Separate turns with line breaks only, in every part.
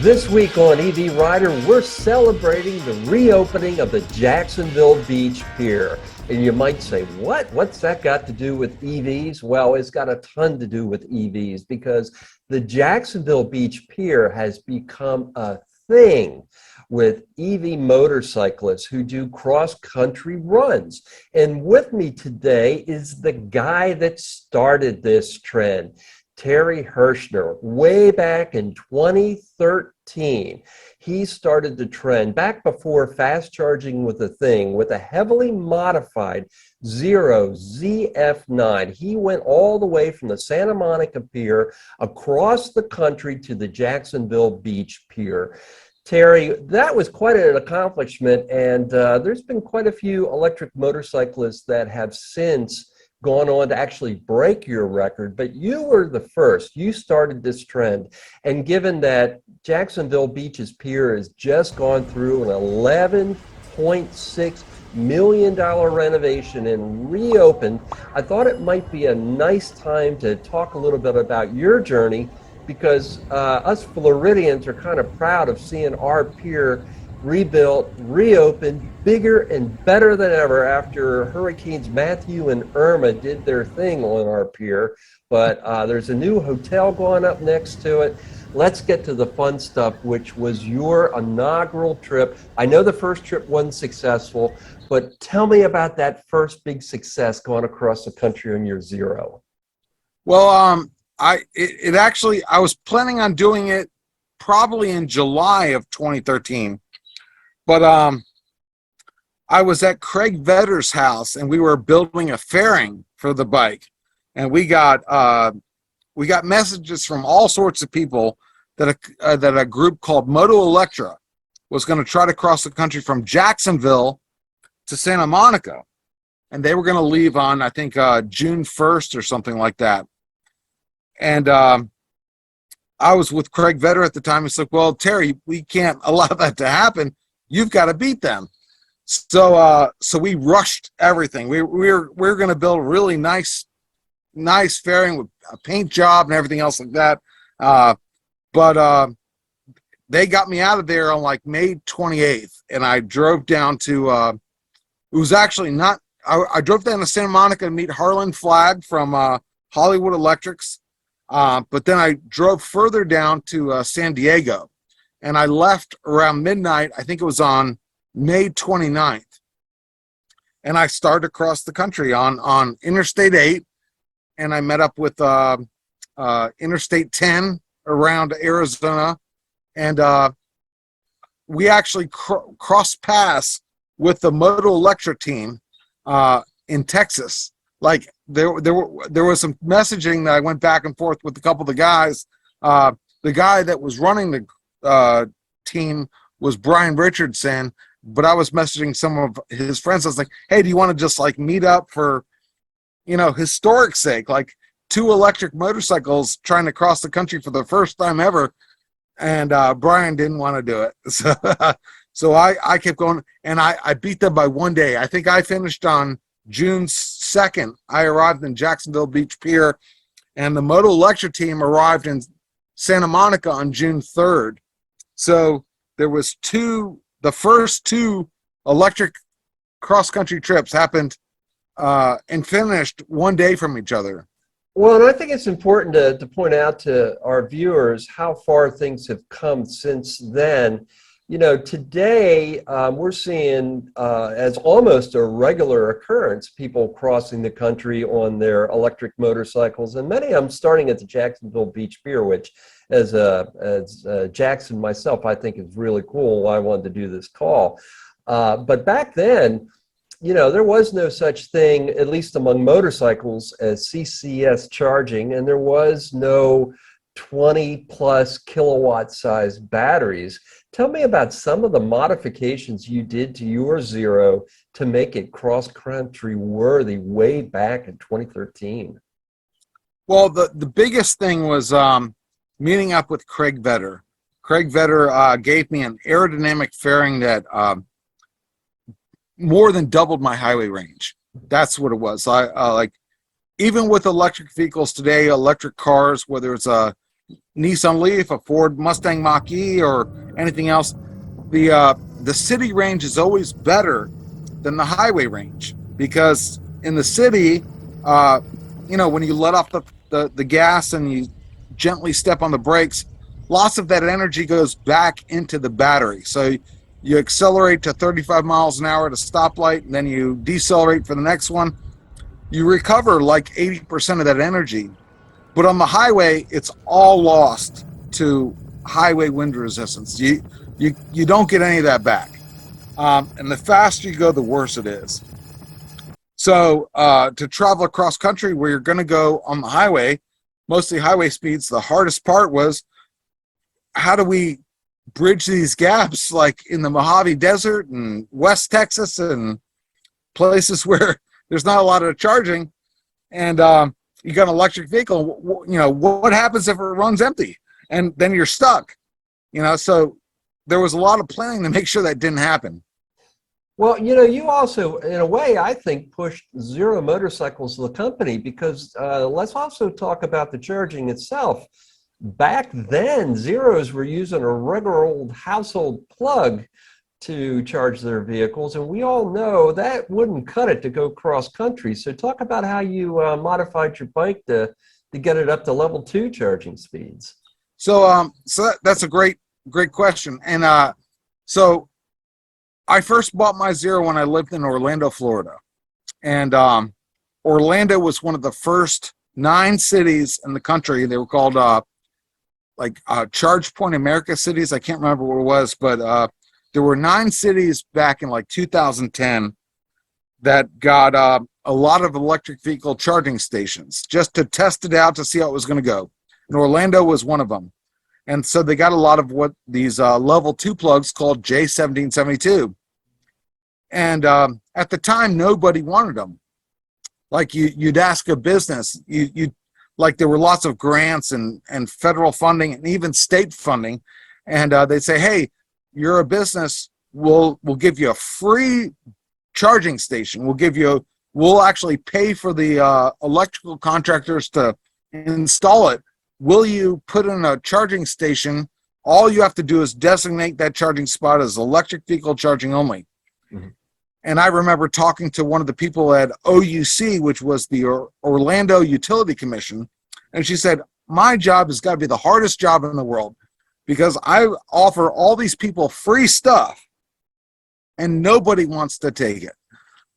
This week on EV Rider, we're celebrating the reopening of the Jacksonville Beach Pier. And you might say, what? What's that got to do with EVs? Well, it's got a ton to do with EVs because the Jacksonville Beach Pier has become a thing with EV motorcyclists who do cross-country runs. And with me today is the guy that started this trend, Terry Hershner, way back in 2013. He started the trend back before fast charging was a thing with a heavily modified Zero ZF9. He went all the way from the Santa Monica Pier across the country to the Jacksonville Beach Pier. Terry, that was quite an accomplishment, and there's been quite a few electric motorcyclists that have since gone on to actually break your record, but you were the first. You started this trend, and given that Jacksonville Beach's pier has just gone through an $11.6 million renovation and reopened, I thought it might be a nice time to talk a little bit about your journey, because us Floridians are kind of proud of seeing our pier rebuilt, reopened, bigger and better than ever after Hurricanes Matthew and Irma did their thing on our pier. But there's a new hotel going up next to it. Let's get to the fun stuff, which was your inaugural trip. I know the first trip wasn't successful, but tell me about that first big success going across the country on your Zero.
Well, I was planning on doing it probably in July of 2013. But I was at Craig Vedder's house, and we were building a fairing for the bike, and we got messages from all sorts of people that a group called Moto Electra was going to try to cross the country from Jacksonville to Santa Monica, and they were going to leave on, I think, June 1st or something like that. And I was with Craig Vedder at the time. He's like, "Well, Terry, we can't allow that to happen. You've got to beat them." So we rushed everything. We're going to build a really nice fairing with a paint job and everything else like that. But they got me out of there on like May 28th, and I drove down to. It was actually not. I drove down to Santa Monica to meet Harlan Flagg from Hollywood Electrics, but then I drove further down to San Diego. And I left around midnight. I think it was on May 29th. And I started across the country on Interstate 8. And I met up with Interstate 10 around Arizona. And we actually crossed paths with the Moto Electra team in Texas. Like there was some messaging that I went back and forth with a couple of the guys. The guy that was running the team was Brian Richardson, but I was messaging some of his friends. I was like, "Hey, do you want to just like meet up for, historic sake, like two electric motorcycles trying to cross the country for the first time ever?" And Brian didn't want to do it. So I kept going, and I beat them by one day. I think I finished on June 2nd. I arrived in Jacksonville Beach Pier, and the Moto Electra team arrived in Santa Monica on June 3rd. So there was the first two electric cross-country trips happened and finished one day from each other.
Well, and I think it's important to point out to our viewers how far things have come since then. Today we're seeing as almost a regular occurrence, people crossing the country on their electric motorcycles, and many of them starting at the Jacksonville Beach Pier, which as Jackson myself, I think is really cool. Why I wanted to do this call. But back then, there was no such thing, at least among motorcycles, as CCS charging, and there was no 20 plus kilowatt size batteries. Tell me about some of the modifications you did to your Zero to make it cross-country worthy way back in 2013.
Well, the biggest thing was meeting up with Craig Vedder. Craig Vedder gave me an aerodynamic fairing that more than doubled my highway range. That's what it was. Even with electric vehicles today, electric cars, whether it's a Nissan Leaf, a Ford Mustang Mach-E, or anything else, the city range is always better than the highway range, because in the city, when you let off the gas and you gently step on the brakes, lots of that energy goes back into the battery. So you accelerate to 35 miles an hour at a stoplight, and then you decelerate for the next one. You recover like 80% of that energy. But on the highway, it's all lost to highway wind resistance. You don't get any of that back. And the faster you go, the worse it is. So to travel across country where you're going to go on the highway, mostly highway speeds, the hardest part was, how do we bridge these gaps, like in the Mojave Desert and West Texas and places where there's not a lot of charging, and you got an electric vehicle, what happens if it runs empty? And then you're stuck, so there was a lot of planning to make sure that didn't happen.
Well, you also, in a way, I think, pushed Zero Motorcycles, the company, because let's also talk about the charging itself. Back then, Zeros were using a regular old household plug to charge their vehicles, and we all know that wouldn't cut it to go cross country. So talk about how you modified your bike to get it up to level 2 charging speeds.
So that's a great question. And so I first bought my Zero when I lived in Orlando, Florida. And Orlando was one of the first 9 cities in the country. They were called Charge Point America cities. I can't remember what it was, but there were 9 cities back in like 2010 that got a lot of electric vehicle charging stations just to test it out to see how it was going to go. And Orlando was one of them. And so they got a lot of what these level 2 plugs called J1772. And at the time, nobody wanted them. Like you'd ask a business, like there were lots of grants and federal funding and even state funding. And they'd say, hey, you're a business, we'll give you a free charging station. We'll actually pay for the electrical contractors to install it. Will you put in a charging station? All you have to do is designate that charging spot as electric vehicle charging only. Mm-hmm. And I remember talking to one of the people at OUC, which was the Orlando Utility Commission, and she said, my job has got to be the hardest job in the world, because I offer all these people free stuff and nobody wants to take it.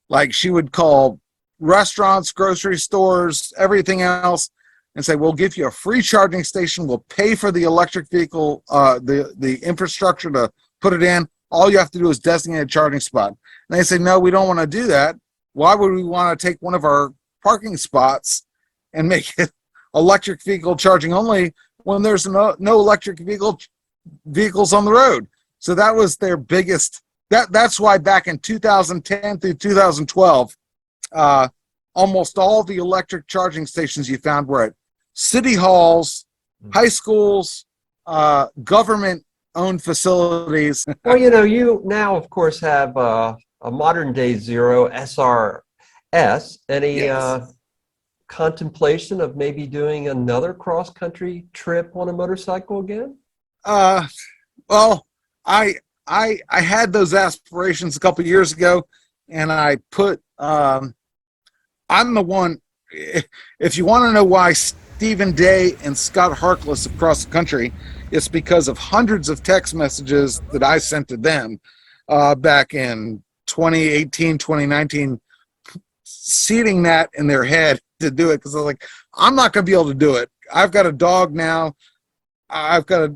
Like, she would call restaurants, grocery stores, everything else, and say, we'll give you a free charging station. We'll pay for the electric vehicle, the infrastructure to put it in. All you have to do is designate a charging spot. And they say, no, we don't want to do that. Why would we want to take one of our parking spots and make it electric vehicle charging only when there's no electric vehicles on the road? So that was their biggest. That's why back in 2010 through 2012, almost all the electric charging stations you found were at city halls, high schools, government-owned facilities.
Well, you now, of course, have a modern-day Zero SRS. Any contemplation of maybe doing another cross-country trip on a motorcycle again?
Well, I had those aspirations a couple years ago, and I put I'm the one. If you want to know why Stephen Day and Scott Harkless across the country, it's because of hundreds of text messages that I sent to them back in 2018, 2019, seeding that in their head to do it, because I was like, I'm not going to be able to do it. I've got a dog now. I've got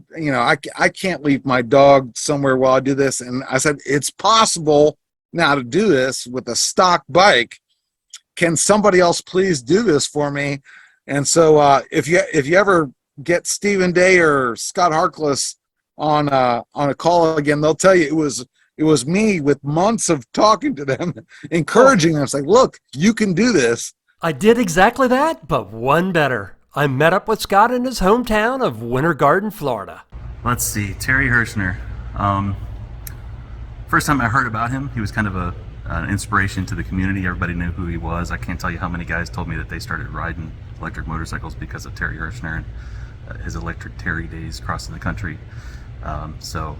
I can't leave my dog somewhere while I do this. And I said, it's possible now to do this with a stock bike. Can somebody else please do this for me? And so if you ever get Stephen Day or Scott Harkless on a call again, they'll tell you it was me with months of talking to them, encouraging them. It's like, look, you can do this.
I did exactly that, but one better. I met up with Scott in his hometown of Winter Garden, Florida.
Let's see, Terry Hershner. First time I heard about him, he was kind of an inspiration to the community. Everybody knew who he was. I can't tell you how many guys told me that they started riding electric motorcycles because of Terry Hershner. his electric Terry days crossing the country. So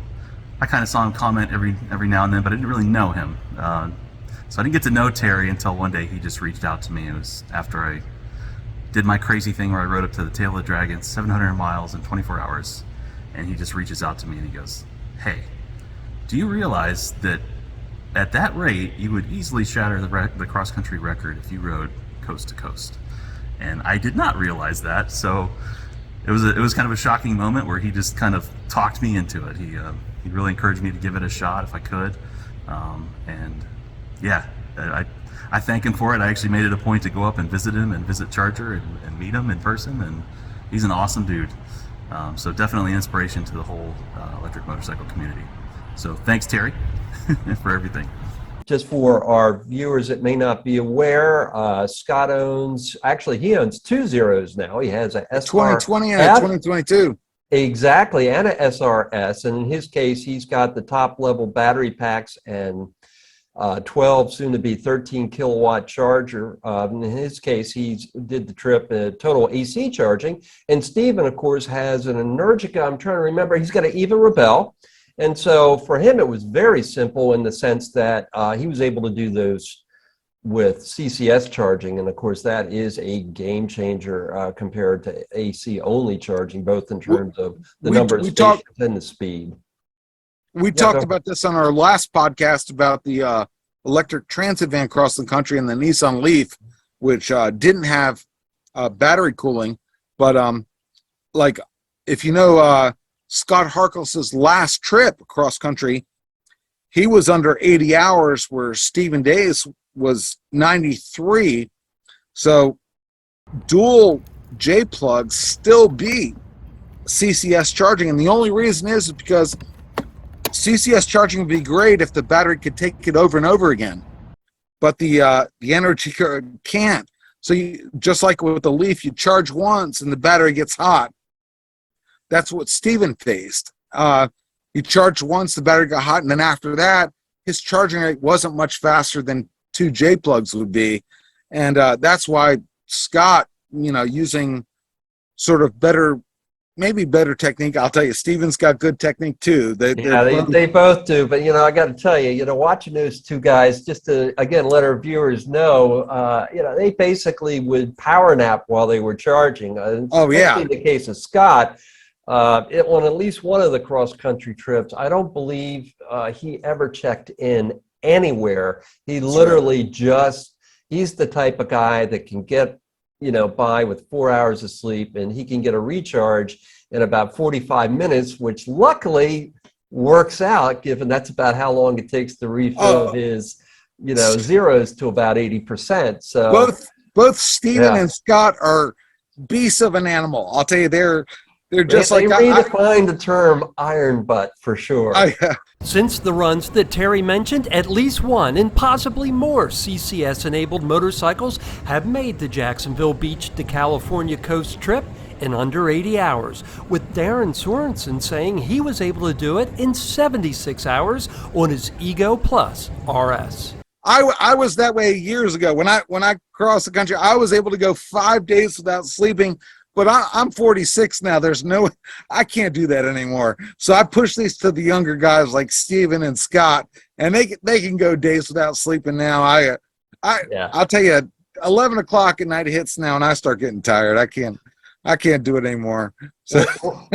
I kind of saw him comment every now and then, but I didn't really know him. So I didn't get to know Terry until one day he just reached out to me. It was after I did my crazy thing where I rode up to the tail of the dragon, 700 miles in 24 hours, and he just reaches out to me and he goes, "Hey, do you realize that at that rate you would easily shatter the cross-country record if you rode coast to coast?" And I did not realize that, so it was kind of a shocking moment where he just kind of talked me into it. He really encouraged me to give it a shot if I could, and yeah, I thank him for it. I actually made it a point to go up and visit him and visit Charger and meet him in person, and he's an awesome dude. So definitely inspiration to the whole electric motorcycle community. So thanks, Terry, for everything.
Just for our viewers that may not be aware, Scott he owns two Zeros now. He has a SR
2020 and a 2022.
Exactly, and a SRS. And in his case, he's got the top level battery packs and 12, soon to be 13 kilowatt charger. In his case, he did the trip total AC charging. And Stephen, of course, has an Energica. I'm trying to remember. He's got an Eva Rebel. And so for him, it was very simple in the sense that he was able to do those with CCS charging. And of course, that is a game changer compared to AC only charging, both in terms of the number of stations and the speed.
We talked about this on our last podcast about the electric transit van across the country and the Nissan Leaf, which didn't have battery cooling. But like, if you know Scott Harkless's last trip across country, he was under 80 hours, where Stephen Days was 93. So dual J plugs still beat CCS charging, and the only reason is because CCS charging would be great if the battery could take it over and over again, but the Energica can't. So just like with the Leaf, you charge once and the battery gets hot. That's what Stephen faced. He charged once, the battery got hot, and then after that, his charging rate wasn't much faster than 2 J plugs would be, and that's why Scott, using sort of maybe better technique. I'll tell you, Stephen's got good technique too. They
both do. But I got to tell you, watching those two guys, just to again let our viewers know, they basically would power nap while they were charging.
Yeah.
In the case of Scott, on at least one of the cross country trips, I don't believe he ever checked in anywhere. He literally he's the type of guy that can get by with 4 hours of sleep, and he can get a recharge in about 45 minutes, which luckily works out, given that's about how long it takes to refill his, Zeros to about 80%. So
both Stephen and Scott are beasts of an animal. I'll tell you, they're just
they redefined the term iron butt for sure.
Since the runs that Terry mentioned, at least one and possibly more CCS-enabled motorcycles have made the Jacksonville Beach to California coast trip in under 80 hours, with Darren Sorensen saying he was able to do it in 76 hours on his Ego Plus RS.
I was that way years ago. When I crossed the country, I was able to go 5 days without sleeping. But I'm 46 now. I can't do that anymore. So I push these to the younger guys like Steven and Scott, and they can go days without sleeping now. I'll tell you, 11 o'clock at night hits now, and I start getting tired. I can't do it anymore. So.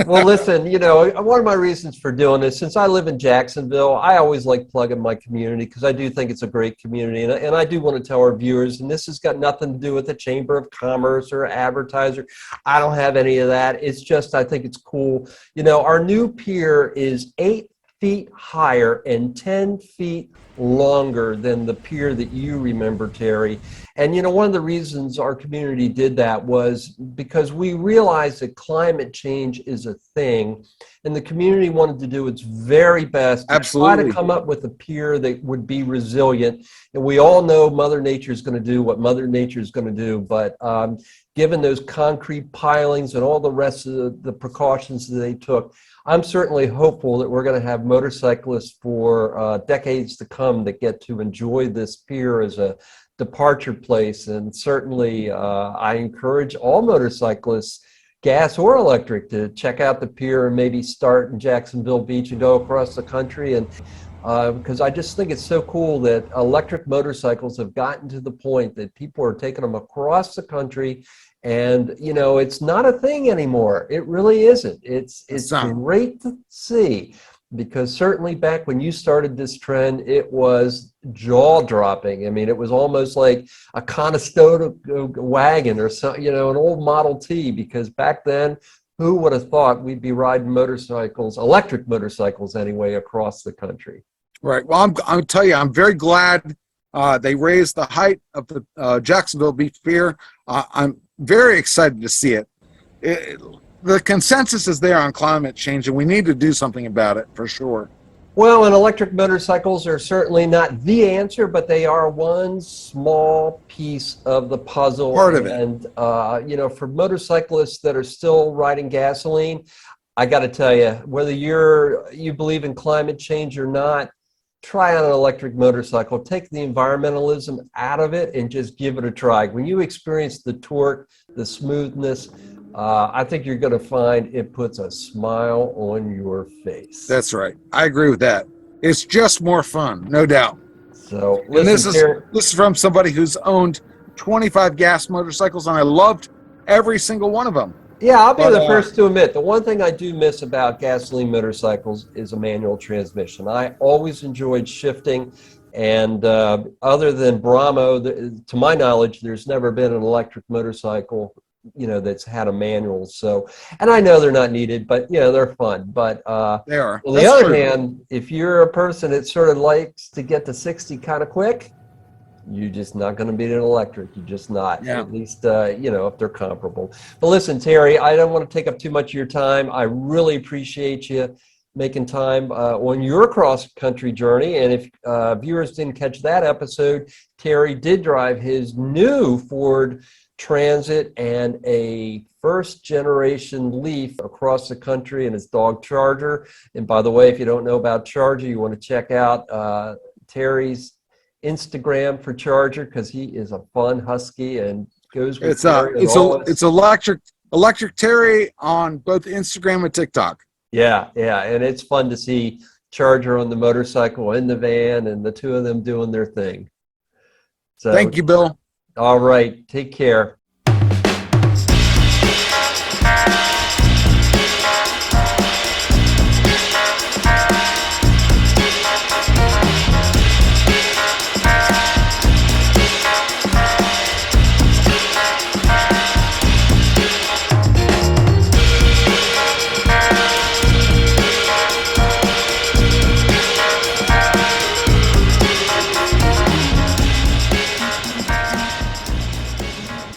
Well, listen, one of my reasons for doing this, since I live in Jacksonville, I always like plugging my community because I do think it's a great community. And I do want to tell our viewers, and this has got nothing to do with the Chamber of Commerce or advertiser. I don't have any of that. It's just, I think it's cool. Our new pier is 8 feet higher and 10 feet longer than the pier that you remember, Terry. And one of the reasons our community did that was because we realized that climate change is a thing, and the community wanted to do its very best to try to come up with a pier that would be resilient. And we all know Mother Nature is going to do what Mother Nature is going to do, but given those concrete pilings and all the rest of the precautions that they took, I'm certainly hopeful that we're going to have motorcyclists for decades to come that get to enjoy this pier as a departure place. And certainly I encourage all motorcyclists, gas or electric, to check out the pier and maybe start in Jacksonville Beach and go across the country. And because I just think it's so cool that electric motorcycles have gotten to the point that people are taking them across the country. And, you know, it's not a thing anymore. It really isn't. It's great to see, because certainly back when you started this trend, it was jaw-dropping. I mean, it was almost like a Conestoga wagon or something, you know, an old Model T, because back then, who would have thought we'd be riding motorcycles, electric motorcycles anyway, across the country?
Right. Well, I'll tell you, I'm very glad they raised the height of the Jacksonville Beach Pier. I'm very excited to see it. The consensus is there on climate change, and we need to do something about it for sure.
Well, and electric motorcycles are certainly not the answer, but they are one small piece of the puzzle.
Part of it.
And, you know, for motorcyclists that are still riding gasoline, I got to tell you, whether you believe in climate change or not, try out an electric motorcycle. Take the environmentalism out of it and just give it a try. When you experience the torque, the smoothness, I think you're going to find it puts a smile on your face.
That's right. I agree with that. It's just more fun, no doubt.
So
And
listen,
this is from somebody who's owned 25 gas motorcycles, and I loved every single one of them.
yeah, I'll be the first to admit, the one thing I do miss about gasoline motorcycles is a manual transmission. I always enjoyed shifting, and other than Brahmo, to my knowledge, there's never been an electric motorcycle, you know, that's had a manual. So, and I know they're not needed, but you know, they're fun. But
They are.
on the other hand, if you're a person that sort of likes to get to 60 kind of quick, you're just not going to beat an electric. You're just not.
Yeah.
At least, you know, if they're comparable. But listen, Terry, I don't want to take up too much of your time. I really appreciate you making time on your cross-country journey. And if viewers didn't catch that episode, Terry did drive his new Ford Transit and a first-generation Leaf across the country in his dog Charger. And by the way, if you don't know about Charger, you want to check out Terry's Instagram for Charger, because he is a fun husky and goes with
it's electric Terry on both Instagram and TikTok.
Yeah, and it's fun to see Charger on the motorcycle in the van and the two of them doing their thing. So
Thank you, Bill.
all right, take care.